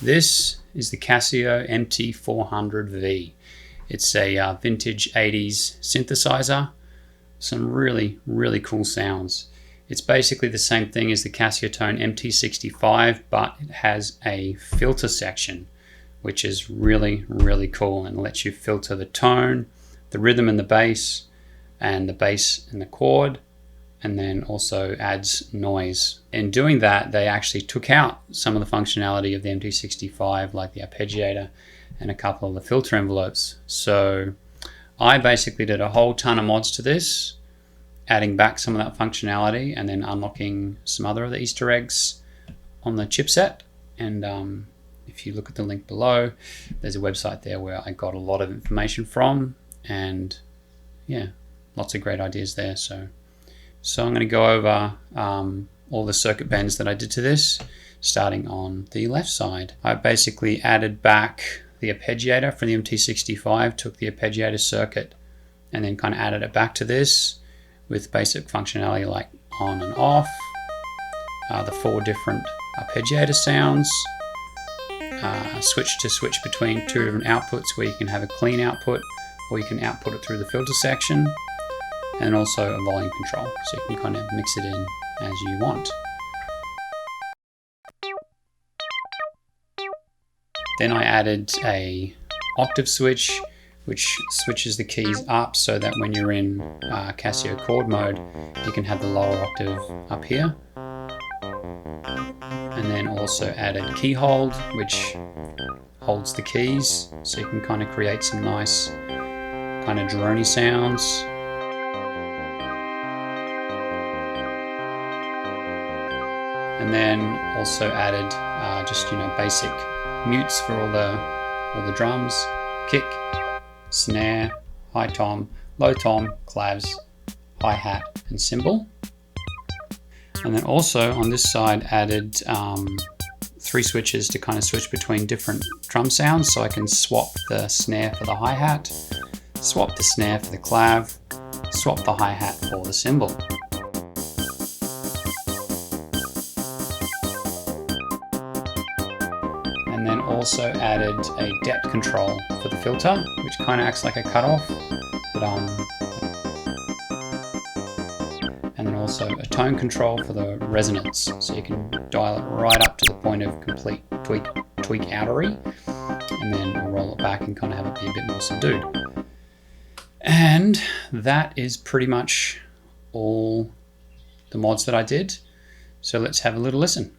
This is the Casio MT400V. It's a vintage 80s synthesizer. Some really, really cool sounds. It's basically the same thing as the Casiotone MT65, but it has a filter section, which is really, really cool and lets you filter the tone, the rhythm and the bass and the chord, and then also adds noise. In doing that, they actually took out some of the functionality of the MT65, like the arpeggiator and a couple of the filter envelopes. So I basically did a whole ton of mods to this, adding back some of that functionality and then unlocking some other of the Easter eggs on the chipset. And if you look at the link below, there's a website there where I got a lot of information from, and yeah, lots of great ideas there. So I'm going to go over all the circuit bends that I did to this, starting on the left side. I basically added back the arpeggiator from the MT65, took the arpeggiator circuit and then kind of added it back to this with basic functionality like on and off, the 4 different arpeggiator sounds, switch between 2 different outputs where you can have a clean output or you can output it through the filter section, and also a volume control, so you can kind of mix it in as you want. Then I added a octave switch, which switches the keys up so that when you're in Casio chord mode, you can have the lower octave up here. And then also added key hold, which holds the keys, so you can kind of create some nice kind of drony sounds. And then also added just basic mutes for all the drums, kick, snare, high tom, low tom, clavs, hi-hat and cymbal. And then also on this side added 3 switches to kind of switch between different drum sounds, so I can swap the snare for the hi-hat, swap the snare for the clav, swap the hi-hat for the cymbal. And then also added a depth control for the filter, which kind of acts like a cutoff, and then also a tone control for the resonance, so you can dial it right up to the point of complete tweak outery, and then roll it back and kind of have it be a bit more subdued. And that is pretty much all the mods that I did. So let's have a little listen.